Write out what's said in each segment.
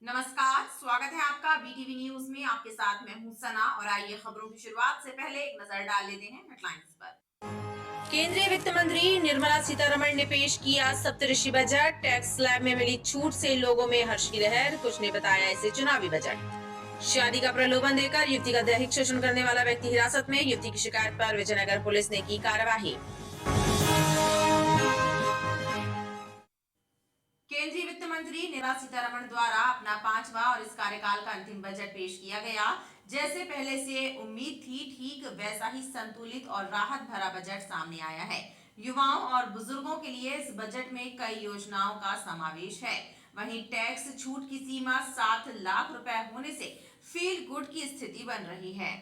नमस्कार, स्वागत है आपका बीटीवी न्यूज में। आपके साथ मैं हूं सना और आइए खबरों की शुरुआत से पहले एक नजर डाल लेते हैं हेडलाइंस पर। केंद्रीय वित्त मंत्री निर्मला सीतारमण ने पेश किया सप्तऋषि बजट। टैक्स स्लैब में मिली छूट से लोगों में हर्ष की लहर, कुछ ने बताया इसे चुनावी बजट। शादी का प्रलोभन देकर युवती का दैहिक शोषण करने वाला व्यक्ति हिरासत में, युवती की शिकायत पर विजयनगर पुलिस ने की कार्यवाही। केंद्रीय वित्त मंत्री निर्मला सीतारमण द्वारा अपना 5वां और इस कार्यकाल का अंतिम बजट पेश किया गया। जैसे पहले से उम्मीद थी, ठीक वैसा ही संतुलित और राहत भरा बजट सामने आया है। युवाओं और बुजुर्गों के लिए इस बजट में कई योजनाओं का समावेश है। वहीं टैक्स छूट की सीमा 7 लाख रुपए होने से फील गुड की स्थिति बन रही है।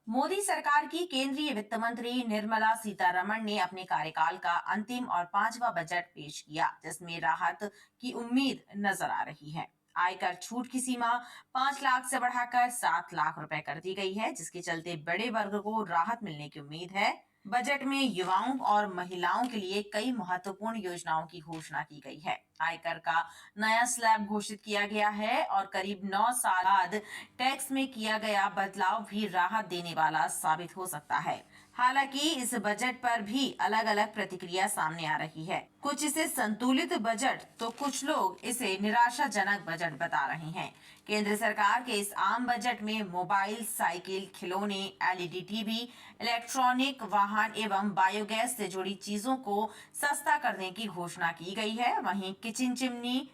मोदी सरकार की केंद्रीय वित्त मंत्री निर्मला सीतारमण ने अपने कार्यकाल का अंतिम और 5वां बजट पेश किया, जिसमें राहत की उम्मीद नजर आ रही है। आयकर छूट की सीमा 5 लाख से बढ़ाकर 7 लाख रुपए कर दी गई है, जिसके चलते बड़े वर्ग को राहत मिलने की उम्मीद है। बजट में युवाओं और महिलाओं के लिए कई महत्वपूर्ण योजनाओं की घोषणा की गई है। आयकर का नया स्लैब घोषित किया गया है और करीब 9 साल बाद टैक्स में किया गया बदलाव भी राहत देने वाला साबित हो सकता है। हालांकि इस बजट पर भी अलग अलग प्रतिक्रिया सामने आ रही है। कुछ इसे संतुलित बजट तो कुछ लोग इसे निराशाजनक बजट बता रहे हैं। केंद्र सरकार के इस आम बजट में मोबाइल, साइकिल, खिलौने, एलईडी टीवी, इलेक्ट्रॉनिक वाहन एवं बायोगैस से जुड़ी चीजों को सस्ता करने की घोषणा की गई है। वहीं किचन चिमनी,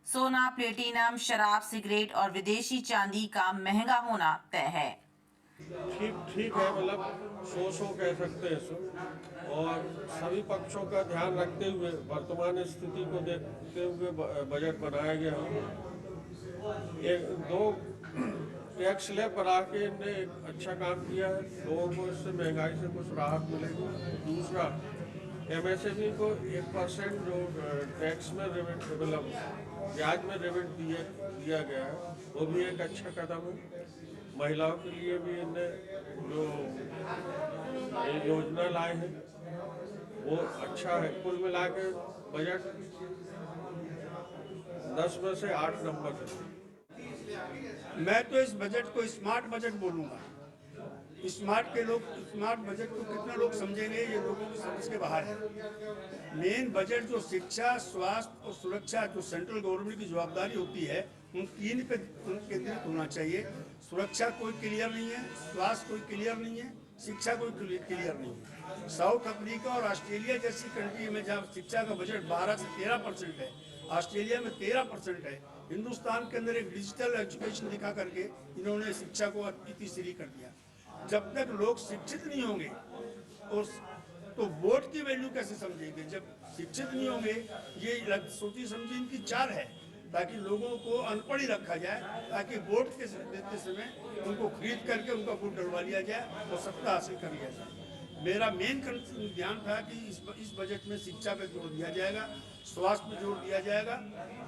सोना, प्लेटिनम, शराब, सिगरेट और विदेशी चांदी का महंगा होना तय है। ठीक ठीक है, मतलब सो कह सकते हैं इसको। और सभी पक्षों का ध्यान रखते हुए वर्तमान स्थिति को देखते हुए बजट बनाया गया है। एक दो टैक्स स्लैब बढ़ा के इनने एक अच्छा काम किया है। लोगों को इससे महंगाई से कुछ राहत मिलेगी। दूसरा, एमएसएमई को 1% जो टैक्स में रिबेट, मतलब ब्याज में रिबेट दिया गया है, वो भी एक अच्छा कदम है। महिलाओं के लिए भी इनने जो योजना लाए हैं वो अच्छा है। कुल मिला के बजट 10 में से 8 नंबर है। मैं तो इस बजट को स्मार्ट बजट बोलूंगा। स्मार्ट बजट को कितने लोग समझेंगे, ये लोगों की समझ के बाहर है। मेन बजट जो शिक्षा, स्वास्थ्य और सुरक्षा, जो सेंट्रल गवर्नमेंट की जवाबदारी होती है, उन तीन पे केंद्रित होना चाहिए। सुरक्षा कोई क्लियर नहीं है, स्वास्थ्य कोई क्लियर नहीं है, शिक्षा कोई क्लियर नहीं है। साउथ अफ्रीका और ऑस्ट्रेलिया जैसी कंट्री में जहाँ शिक्षा का बजट 12 से 13% है, ऑस्ट्रेलिया में 13% है, हिंदुस्तान के अंदर एक डिजिटल एजुकेशन दिखा करके इन्होंने शिक्षा को तीसरी कर दिया। जब तक लोग शिक्षित नहीं होंगे और तो वोट की वैल्यू कैसे समझेंगे? जब शिक्षित नहीं होंगे, ये सोची समझी इनकी चाल है ताकि लोगों को अनपढ़ ही रखा जाए, ताकि वोट के देते समय उनको खरीद करके उनका वोट डलवा लिया जाए और सत्ता हासिल कर लिया जाए। मेरा मेन ध्यान था कि इस बजट में शिक्षा पे जोर दिया जाएगा, स्वास्थ्य पे जोर दिया जाएगा।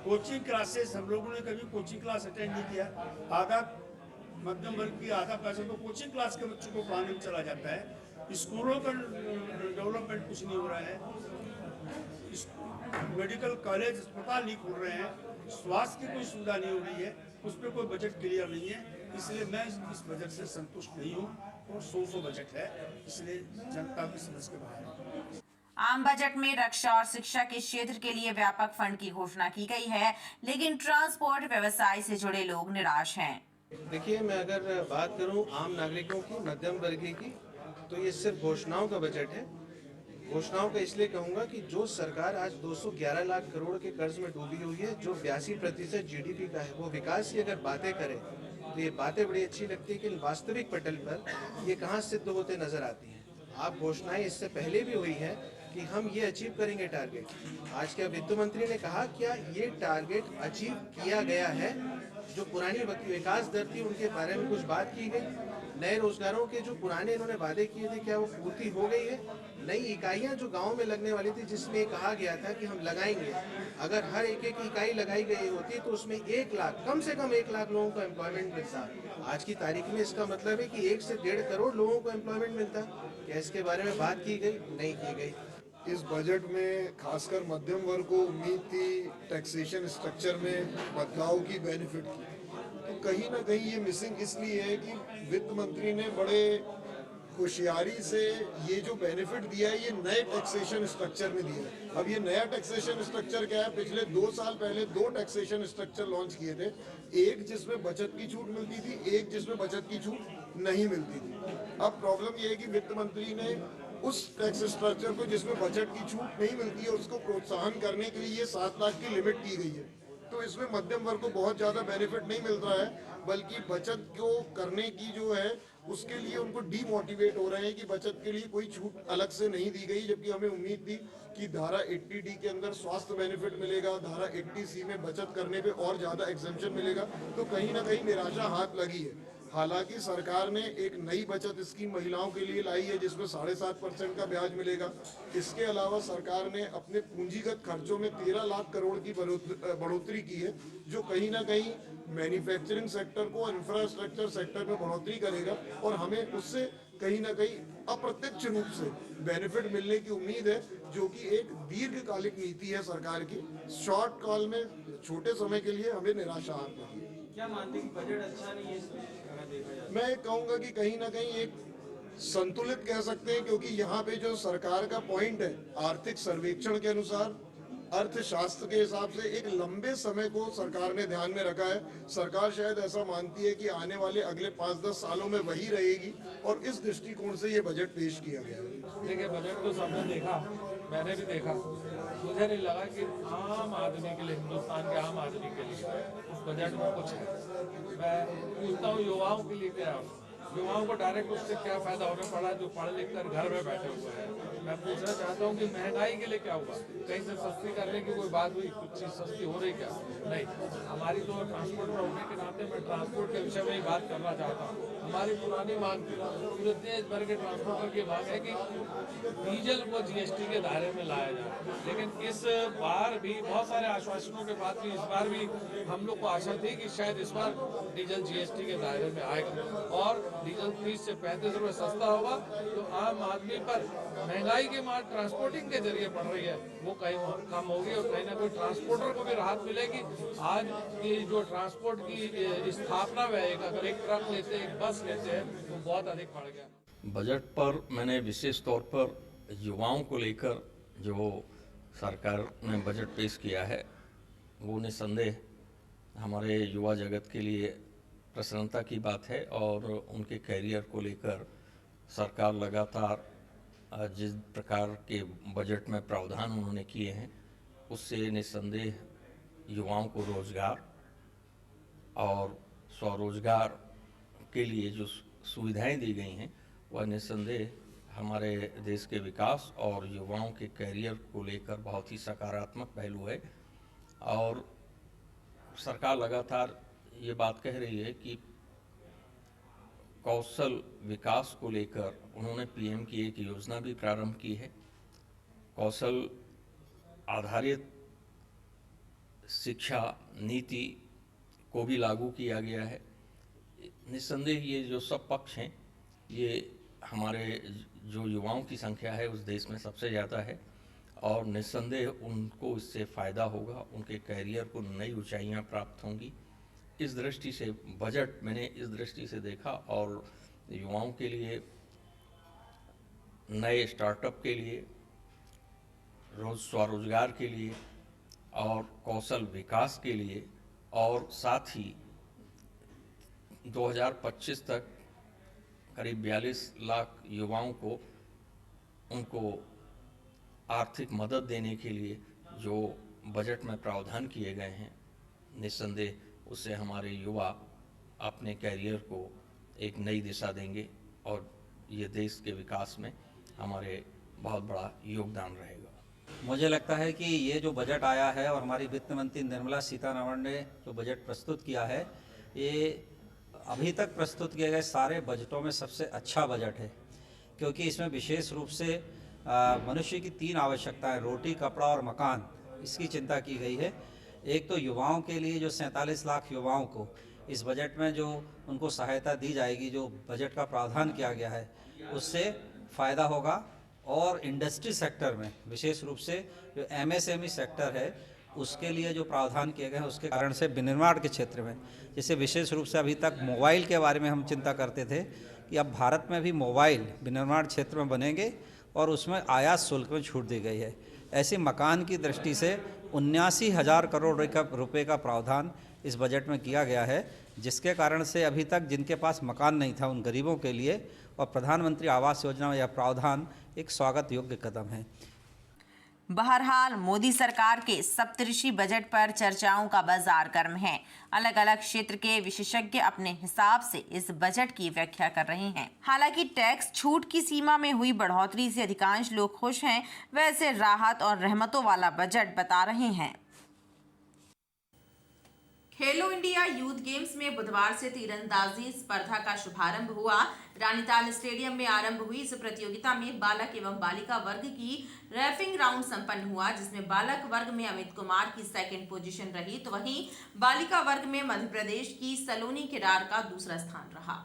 कोचिंग क्लासेस, हम लोगों ने कभी कोचिंग क्लास अटेंड नहीं किया। आधा मध्यम वर्ग की आधा पैसा तो कोचिंग क्लास के बच्चों को पढ़ाने में चला जाता है। स्कूलों का डेवलपमेंट कुछ नहीं हो रहा है। मेडिकल कॉलेज, अस्पताल नहीं खुल रहे हैं, स्वास्थ्य की कोई सुविधा नहीं हो रही है, उस पर कोई बजट क्लियर नहीं है। इसलिए मैं इस बजट से संतुष्ट नहीं हूँ और 100 बजट है, इसलिए जनता की समझ के बाहर है। आम बजट में रक्षा और शिक्षा के क्षेत्र के लिए व्यापक फंड की घोषणा की गई है, लेकिन ट्रांसपोर्ट व्यवसाय से जुड़े लोग निराश हैं। देखिए, मैं अगर बात करूं आम नागरिकों की, मध्यम वर्गीय की, तो ये सिर्फ घोषणाओं का बजट है। घोषणाओं का इसलिए कहूंगा कि जो सरकार आज 211 लाख करोड़ के कर्ज में डूबी हुई है, जो 82% जीडीपी का है, वो विकास की अगर बातें करे तो ये बातें बड़ी अच्छी लगती है, लेकिन वास्तविक पटल पर ये कहाँ सिद्ध होते नजर आती हैं। आप घोषणाएं इससे पहले भी हुई है कि हम ये अचीव करेंगे टारगेट। आज क्या वित्त मंत्री ने कहा क्या ये टारगेट अचीव किया गया है? जो पुरानी विकास दर थी उनके बारे में कुछ बात की गई। नए रोजगारों के जो पुराने इन्होंने वादे किए थे, क्या वो पूर्ति हो गई है? नई इकाइयां जो गांव में लगने वाली थी, जिसमें कहा गया था कि हम लगाएंगे, अगर हर एक इकाई लगाई गई होती तो उसमें 1 लाख, कम से कम 1 लाख लोगों को एम्प्लॉयमेंट मिलता। आज की तारीख में इसका मतलब है कि 1 से 1.5 करोड़ लोगों को एम्प्लॉयमेंट मिलता। क्या इसके बारे में बात की गई? नहीं की गई। इस बजट में खासकर मध्यम वर्ग को उम्मीद थी टैक्सेशन स्ट्रक्चर में बदलाव की, बेनिफिट की, तो कहीं ना कहीं ये मिसिंग इसलिए है कि वित्त मंत्री ने बड़े होशियारी से ये जो बेनिफिट दिया है ये नए टैक्सेशन स्ट्रक्चर में दिया है। अब ये नया टैक्सेशन स्ट्रक्चर क्या है, पिछले 2 साल पहले 2 टैक्सेशन स्ट्रक्चर लॉन्च किए थे, एक जिसमें बचत की छूट मिलती थी, एक जिसमें बचत की छूट नहीं मिलती थी। अब प्रॉब्लम ये है कि वित्त मंत्री ने उस टैक्स स्ट्रक्चर को जिसमें बजट की छूट नहीं मिलती है उसको प्रोत्साहन करने के लिए ये 7 लाख की लिमिट की गई है। तो इसमें मध्यम वर्ग को बहुत ज़्यादा बेनिफिट नहीं मिल रहा है, बल्कि बचत को करने की जो है उसके लिए उनको डीमोटिवेट हो रहे हैं कि बचत के लिए कोई छूट अलग से नहीं दी गई, जबकि हमें उम्मीद थी कि धारा 80D के अंदर स्वास्थ्य बेनिफिट मिलेगा, धारा 80C में बचत करने पे और ज़्यादा एग्जेम्पशन मिलेगा। तो कहीं ना कहीं निराशा हाथ लगी है। हालांकि सरकार ने एक नई बचत स्कीम महिलाओं के लिए लाई है जिसमें 7.5% का ब्याज मिलेगा। इसके अलावा सरकार ने अपने पूंजीगत खर्चों में 13 लाख करोड़ की बढ़ोतरी की है, जो कहीं ना कहीं मैन्युफैक्चरिंग सेक्टर को, इंफ्रास्ट्रक्चर सेक्टर में बढ़ोतरी करेगा और हमें उससे कहीं ना कहीं अप्रत्यक्ष रूप से बेनिफिट मिलने की उम्मीद है, जो कि एक दीर्घकालिक नीति है सरकार की। शॉर्ट कॉल में छोटे समय के लिए हमें निराशा हाथ लगी। क्या मानते हैं कि बजट अच्छा नहीं है अगर देखा जाए? मैं कहूंगा कि कहीं ना कहीं एक संतुलित कह सकते हैं, क्योंकि यहाँ पे जो सरकार का पॉइंट है, आर्थिक सर्वेक्षण के अनुसार, अर्थशास्त्र के हिसाब से एक लंबे समय को सरकार ने ध्यान में रखा है। सरकार शायद ऐसा मानती है कि आने वाले अगले 5-10 सालों में वही रहेगी और इस दृष्टिकोण से ये बजट पेश किया गया है। देखिए, बजट तो सबने देखा, मैंने भी देखा, मुझे नहीं लगा कि आम आदमी के लिए, हिंदुस्तान के आम आदमी के लिए उस बजट में कुछ है। मैं पूछता हूँ युवाओं के लिए क्या है, युवाओं को डायरेक्ट उससे क्या फायदा होने पड़ा जो पढ़ लिख कर घर में बैठे हुए हैं। मैं पूछना चाहता हूँ कि महंगाई के लिए क्या हुआ, कहीं से सस्ती करने की कोई बात हुई, कुछ चीज़ सस्ती हो रही क्या? नहीं। हमारी तो ट्रांसपोर्टर होने के नाते मैं ट्रांसपोर्ट के विषय में ही बात करना चाहता हूँ। हमारी पुरानी मांग थी, पूरे देश भर के ट्रांसपोर्टर की मांग है कि डीजल को GST के दायरे में लाया जाए, लेकिन इस बार भी बहुत सारे आश्वासनों के बाद भी इस बार भी हम लोग को आशा थी कि शायद इस बार डीजल GST के दायरे में आएगा और डीजल 30 से 35 रुपये सस्ता होगा। तो आम आदमी पर महंगाई की मार ट्रांसपोर्टिंग के जरिए पड़ रही है, वो कहीं कम होगी और कहीं ना कोई ट्रांसपोर्टर को भी राहत मिलेगी। आज की जो ट्रांसपोर्ट की स्थापना में अगर एक ट्रक लेते हैं, एक बस लेते हैं, तो बहुत अधिक बढ़ गया। बजट पर मैंने विशेष तौर पर युवाओं को लेकर जो सरकार ने बजट पेश किया है, वो निस्संदेह हमारे युवा जगत के लिए प्रसन्नता की बात है और उनके करियर को लेकर सरकार लगातार जिस प्रकार के बजट में प्रावधान उन्होंने किए हैं, उससे निस्संदेह युवाओं को रोजगार और स्वरोजगार के लिए जो सुविधाएं दी गई हैं, वह निस्संदेह हमारे देश के विकास और युवाओं के करियर को लेकर बहुत ही सकारात्मक पहलू है। और सरकार लगातार ये बात कह रही है कि कौशल विकास को लेकर उन्होंने PM की एक योजना भी प्रारंभ की है। कौशल आधारित शिक्षा नीति को भी लागू किया गया है। निस्संदेह ये जो सब पक्ष हैं, ये हमारे जो युवाओं की संख्या है उस देश में सबसे ज़्यादा है और निस्संदेह उनको इससे फ़ायदा होगा, उनके करियर को नई ऊंचाइयां प्राप्त होंगी। इस दृष्टि से बजट मैंने इस दृष्टि से देखा और युवाओं के लिए, नए स्टार्टअप के लिए, स्वरोजगार के लिए और कौशल विकास के लिए और साथ ही 2025 तक करीब 42 लाख युवाओं को उनको आर्थिक मदद देने के लिए जो बजट में प्रावधान किए गए हैं, निस्संदेह उससे हमारे युवा अपने करियर को एक नई दिशा देंगे और ये देश के विकास में हमारे बहुत बड़ा योगदान रहेगा। मुझे लगता है कि ये जो बजट आया है और हमारी वित्त मंत्री निर्मला सीतारमण ने जो बजट प्रस्तुत किया है, ये अभी तक प्रस्तुत किए गए सारे बजटों में सबसे अच्छा बजट है, क्योंकि इसमें विशेष रूप से मनुष्य की 3 आवश्यकताएं, रोटी, कपड़ा और मकान, इसकी चिंता की गई है। एक तो युवाओं के लिए जो 47 लाख युवाओं को इस बजट में जो उनको सहायता दी जाएगी, जो बजट का प्रावधान किया गया है, उससे फ़ायदा होगा और इंडस्ट्री सेक्टर में विशेष रूप से जो MSME सेक्टर है उसके लिए जो प्रावधान किए गए हैं उसके कारण से विनिर्माण के क्षेत्र में, जैसे विशेष रूप से अभी तक मोबाइल के बारे में हम चिंता करते थे कि अब भारत में भी मोबाइल विनिर्माण क्षेत्र में बनेंगे और उसमें आयात शुल्क में छूट दी गई है। ऐसे मकान की दृष्टि से 79,000 करोड़ रुपए का प्रावधान इस बजट में किया गया है, जिसके कारण से अभी तक जिनके पास मकान नहीं था उन गरीबों के लिए और प्रधानमंत्री आवास योजना में यह प्रावधान एक स्वागत योग्य कदम है। बहरहाल मोदी सरकार के सप्तऋषि बजट पर चर्चाओं का बाजार गर्म है। अलग अलग क्षेत्र के विशेषज्ञ अपने हिसाब से इस बजट की व्याख्या कर रहे हैं। हालांकि टैक्स छूट की सीमा में हुई बढ़ोतरी से अधिकांश लोग खुश हैं, वैसे राहत और रहमतों वाला बजट बता रहे हैं। खेलो इंडिया यूथ गेम्स में बुधवार से तीरंदाजी स्पर्धा का शुभारंभ हुआ। रानीताल स्टेडियम में आरंभ हुई इस प्रतियोगिता में बालक एवं बालिका वर्ग की रैपिंग राउंड संपन्न हुआ, जिसमें बालक वर्ग में अमित कुमार की सेकंड पोजीशन रही, तो वहीं बालिका वर्ग में मध्य प्रदेश की सलोनी किरार का दूसरा स्थान रहा।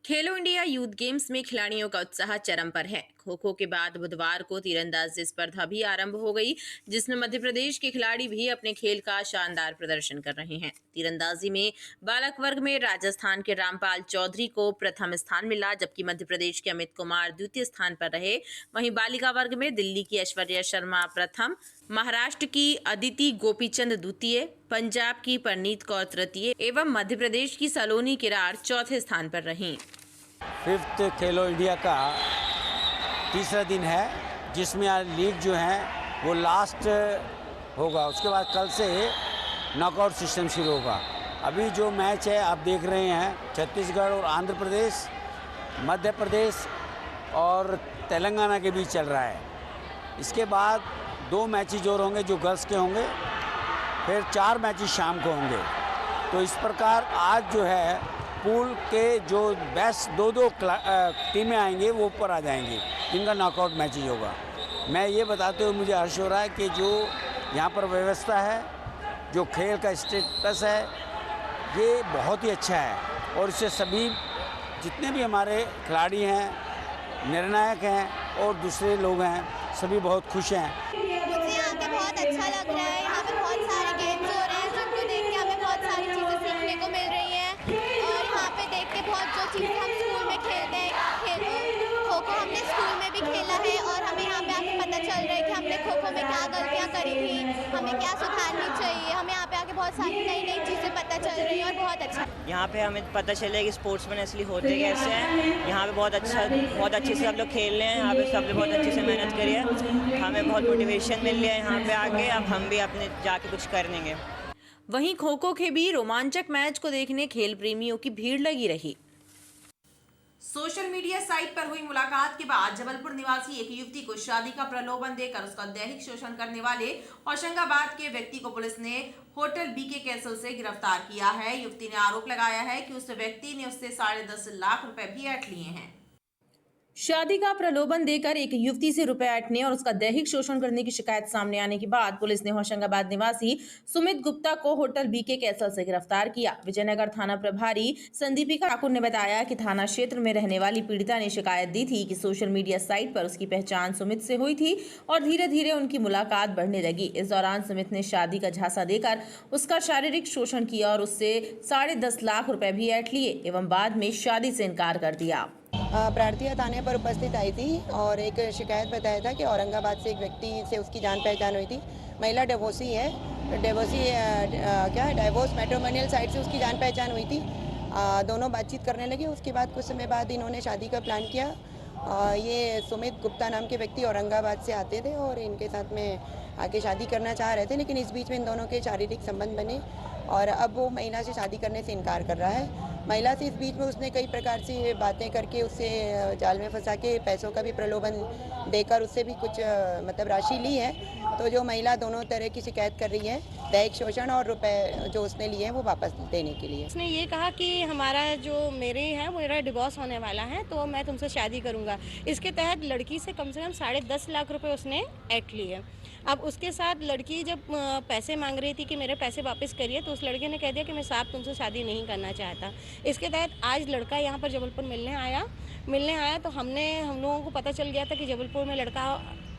खेलो इंडिया यूथ गेम्स में खिलाड़ियों का उत्साह चरम पर है। खो खो के बाद बुधवार को तीरंदाजी स्पर्धा भी आरंभ हो गई, जिसमें मध्य प्रदेश के खिलाड़ी भी अपने खेल का शानदार प्रदर्शन कर रहे हैं। तीरंदाजी में बालक वर्ग में राजस्थान के रामपाल चौधरी को प्रथम स्थान मिला, जबकि मध्य प्रदेश के अमित कुमार द्वितीय स्थान पर रहे। वहीं बालिका वर्ग में दिल्ली की ऐश्वर्या शर्मा प्रथम, महाराष्ट्र की अदिति गोपीचंद द्वितीय, पंजाब की परनीत कौर तृतीय एवं मध्य प्रदेश की सलोनी किरार चौथे स्थान पर रहीं। फिफ्थ खेलो इंडिया का तीसरा दिन है, जिसमें लीग जो है वो लास्ट होगा। उसके बाद कल से नॉकआउट सिस्टम शुरू होगा। अभी जो मैच है आप देख रहे हैं, छत्तीसगढ़ और आंध्र प्रदेश, मध्य प्रदेश और तेलंगाना के बीच चल रहा है। इसके बाद 2 मैचेज और होंगे जो गर्ल्स के होंगे, फिर 4 मैचेज शाम को होंगे। तो इस प्रकार आज जो है पूल के जो बेस्ट 2-2 टीमें आएंगे वो ऊपर आ जाएंगी, जिनका नॉकआउट मैचेज होगा। मैं ये बताते हुए मुझे हर्ष हो रहा है कि जो यहाँ पर व्यवस्था है, जो खेल का स्टेटस है, ये बहुत ही अच्छा है और इससे सभी जितने भी हमारे खिलाड़ी हैं, निर्णायक हैं और दूसरे लोग हैं, सभी बहुत खुश हैं। मुझे यहाँ पे बहुत अच्छा लग रहा है। यहाँ पे बहुत सारे गेम्स हो रहे हैं, जिनको देख के हमें बहुत सारी चीज़ें सीखने को मिल रही हैं और यहाँ पे देख के बहुत जो चीज़ें हम स्कूल में खेलते हैं, खो खो हमने स्कूल में भी खेला है और हमें यहाँ पे आके पता चल रहा है कि हमने खो खो में क्या गलतियाँ करी थी, हमें क्या सुधारनी चाहिए। हमें यहाँ पे आके बहुत सारी नई नई चीज़ें पता चल रही हैं और बहुत अच्छा। यहाँ पे हमें पता चले कि स्पोर्ट्समैन असली होते कैसे हैं। यहाँ पे बहुत अच्छे से सब लोग खेल रहे हैं। यहाँ पे सब लोग बहुत अच्छे से मेहनत करी है। हमें बहुत मोटिवेशन मिल रही है यहाँ पे आके। अब हम भी अपने जाके कुछ कर लेंगे। वहीं खो खो के भी रोमांचक मैच को देखने खेल प्रेमियों की भीड़ लगी रही। सोशल मीडिया साइट पर हुई मुलाकात के बाद जबलपुर निवासी एक युवती को शादी का प्रलोभन देकर उसका दैहिक शोषण करने वाले होशंगाबाद के व्यक्ति को पुलिस ने होटल बीके कैसल से गिरफ्तार किया है। युवती ने आरोप लगाया है कि उस व्यक्ति ने उससे 10.5 लाख रुपए भी ऐंठ लिए हैं। शादी का प्रलोभन देकर एक युवती से रुपए ऐंठने और उसका दैहिक शोषण करने की शिकायत सामने आने के बाद पुलिस ने होशंगाबाद निवासी सुमित गुप्ता को होटल बीके कैसल से गिरफ्तार किया। विजयनगर थाना प्रभारी संदीपिका ठाकुर ने बताया कि थाना क्षेत्र में रहने वाली पीड़िता ने शिकायत दी थी कि सोशल मीडिया साइट पर उसकी पहचान सुमित से हुई थी और धीरे धीरे उनकी मुलाकात बढ़ने लगी। इस दौरान सुमित ने शादी का झांसा देकर उसका शारीरिक शोषण किया और उससे 10.5 लाख रुपए भी ऐंठ लिए एवं बाद में शादी से इनकार कर दिया। प्रार्थिया थाने पर उपस्थित आई थी और एक शिकायत बताया था कि औरंगाबाद से एक व्यक्ति से उसकी जान पहचान हुई थी। महिला डिवोर्सी है, डाइवोर्स मैट्रिमोनियल साइट से उसकी जान पहचान हुई थी। दोनों बातचीत करने लगे। उसके बाद कुछ समय बाद इन्होंने शादी का प्लान किया। ये सुमित गुप्ता नाम के व्यक्ति औरंगाबाद से आते थे और इनके साथ में आके शादी करना चाह रहे थे, लेकिन इस बीच में इन दोनों के शारीरिक संबंध बने और अब वो महिला से शादी करने से इनकार कर रहा है। महिला से इस बीच में उसने कई प्रकार से बातें करके उससे जाल में फंसा के पैसों का भी प्रलोभन देकर उससे भी कुछ राशि ली है तो जो महिला दोनों तरह की शिकायत कर रही है, दैहिक शोषण और रुपए जो उसने लिए हैं वो वापस देने के लिए। उसने ये कहा कि हमारा जो मेरा डिवोर्स होने वाला है तो मैं तुमसे शादी करूंगा। इसके तहत लड़की से कम 10.5 लाख रुपए उसने एक्ट लिए। अब उसके साथ लड़की जब पैसे मांग रही थी कि मेरे पैसे वापस करिए, तो उस लड़के ने कह दिया कि मैं साहब तुमसे शादी नहीं करना चाहता। इसके तहत आज लड़का यहाँ पर जबलपुर मिलने आया तो हम लोगों को पता चल गया था कि जबलपुर में लड़का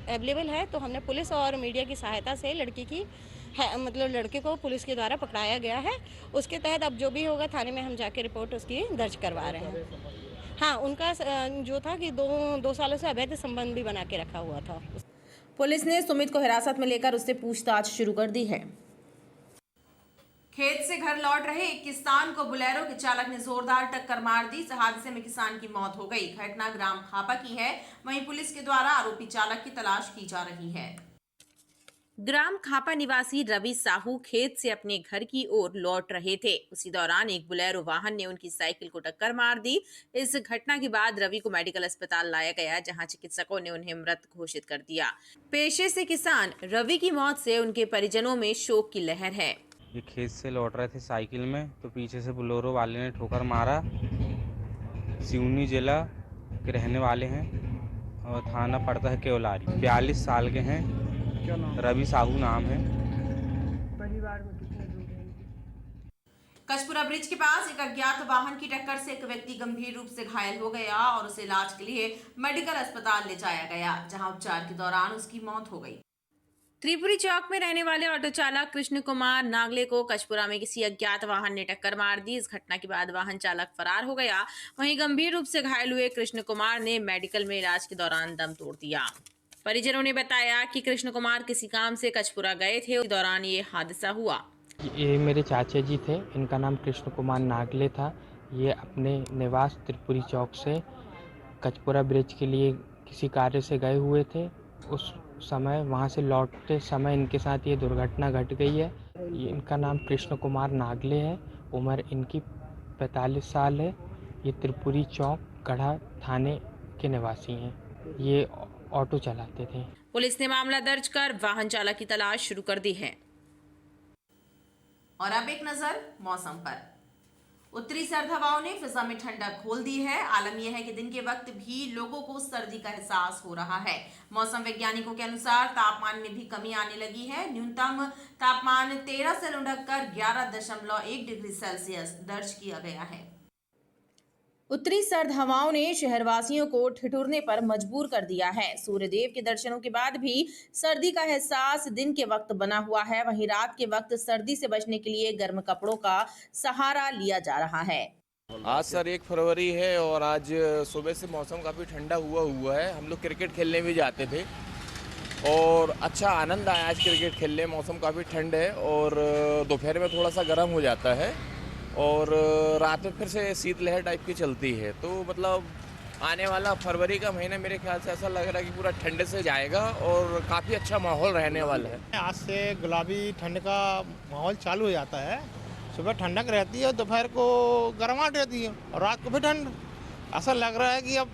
अवेलेबल है, तो हमने पुलिस और मीडिया की सहायता से लड़के को पुलिस के द्वारा पकड़ाया गया है। उसके तहत अब जो भी होगा थाने में हम जाके रिपोर्ट उसकी दर्ज करवा रहे हैं। हाँ, उनका जो था कि दो सालों से अवैध संबंध भी बना के रखा हुआ था। पुलिस ने सुमित को हिरासत में लेकर उससे पूछताछ शुरू कर दी है। खेत से घर लौट रहे एक किसान को बोलेरो के चालक ने जोरदार टक्कर मार दी। इस हादसे में किसान की मौत हो गई। घटना ग्राम खापा की है। वहीं पुलिस के द्वारा आरोपी चालक की तलाश की जा रही है। ग्राम खापा निवासी रवि साहू खेत से अपने घर की ओर लौट रहे थे। उसी दौरान एक बोलेरो वाहन ने उनकी साइकिल को टक्कर मार दी। इस घटना के बाद रवि को मेडिकल अस्पताल लाया गया, जहां चिकित्सकों ने उन्हें मृत घोषित कर दिया। पेशे से किसान रवि की मौत से उनके परिजनों में शोक की लहर है। ये खेत से लौट रहे थे साइकिल में, तो पीछे से बोलेरो वाले ने ठोकर मारा। सिवनी जिला के रहने वाले हैं और थाना पड़ता है केवलारी। 42 साल के हैं, रवि साहू नाम है। परिवार में कितने लोग हैं? कचपुरा ब्रिज के पास एक अज्ञात वाहन की टक्कर से एक व्यक्ति गंभीर रूप से घायल हो गया और उसे इलाज के लिए मेडिकल अस्पताल ले जाया गया, जहां उपचार के दौरान उसकी मौत हो गई। त्रिपुरी चौक में रहने वाले ऑटो चालक कृष्ण कुमार नागले को कचपुरा में किसी अज्ञात वाहन ने टक्कर मार दी। इस घटना के बाद वाहन चालक फरार हो गया। वहीं गंभीर रूप से घायल हुए कृष्ण कुमार ने मेडिकल में इलाज के दौरान दम तोड़ दिया। परिजनों ने बताया कि कृष्ण कुमार किसी काम से कचपुरा गए थे, उस दौरान ये हादसा हुआ। ये मेरे चाचा जी थे, इनका नाम कृष्ण कुमार नागले था। ये अपने निवास त्रिपुरी चौक से कचपुरा ब्रिज के लिए किसी कार्य से गए हुए थे। उस समय वहाँ से लौटते समय इनके साथ ये दुर्घटना घट गई है। इनका नाम कृष्ण कुमार नागले है, उम्र इनकी 45 साल है। ये त्रिपुरी चौक गढ़ा थाने के निवासी हैं। ये ऑटो चलाते थे। पुलिस ने मामला दर्ज कर वाहन चालक की तलाश शुरू कर दी है। और अब एक नजर मौसम पर। उत्तरी सर्द हवाओं ने फिजा में ठंडक घोल दी है। आलम यह है कि दिन के वक्त भी लोगों को सर्दी का एहसास हो रहा है। मौसम वैज्ञानिकों के अनुसार तापमान में भी कमी आने लगी है। न्यूनतम तापमान 13 से लुढ़ककर 11.1 डिग्री सेल्सियस दर्ज किया गया है। उत्तरी सर्द हवाओं ने शहरवासियों को ठिठुरने पर मजबूर कर दिया है। सूर्यदेव के दर्शनों के बाद भी सर्दी का एहसास दिन के वक्त बना हुआ है। वहीं रात के वक्त सर्दी से बचने के लिए गर्म कपड़ों का सहारा लिया जा रहा है। आज सर 1 फरवरी है और आज सुबह से मौसम काफ़ी ठंडा हुआ है। हम लोग क्रिकेट खेलने भी जाते थे और अच्छा आनंद आया आज क्रिकेट खेलने। मौसम काफ़ी ठंड है और दोपहर में थोड़ा सा गर्म हो जाता है और रात में फिर से शीतलहर टाइप की चलती है। तो मतलब आने वाला फरवरी का महीना मेरे ख्याल से ऐसा लग रहा है कि पूरा ठंडे से जाएगा और काफ़ी अच्छा माहौल रहने वाला है। आज से गुलाबी ठंड का माहौल चालू हो जाता है। सुबह ठंडक रहती है, दोपहर को गर्माहट रहती है और रात को फिर ठंड। ऐसा लग रहा है कि अब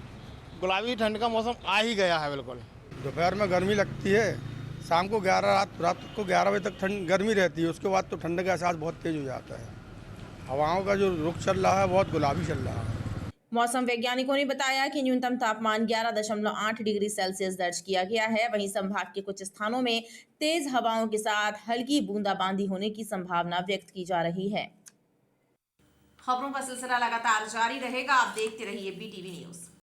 गुलाबी ठंड का मौसम आ ही गया है। बिल्कुल दोपहर में गर्मी लगती है, शाम को 11 रात को 11 बजे तक ठंड गर्मी रहती है। उसके बाद तो ठंड का एहसास बहुत तेज हो जाता है। हवाओं का जो रुख चल रहा है बहुत गुलाबी चल रहा है। मौसम वैज्ञानिकों ने बताया कि न्यूनतम तापमान 11.8 डिग्री सेल्सियस दर्ज किया गया है। वहीं संभाग के कुछ स्थानों में तेज हवाओं के साथ हल्की बूंदाबांदी होने की संभावना व्यक्त की जा रही है। खबरों का सिलसिला लगातार जारी रहेगा। आप देखते रहिए BTV न्यूज।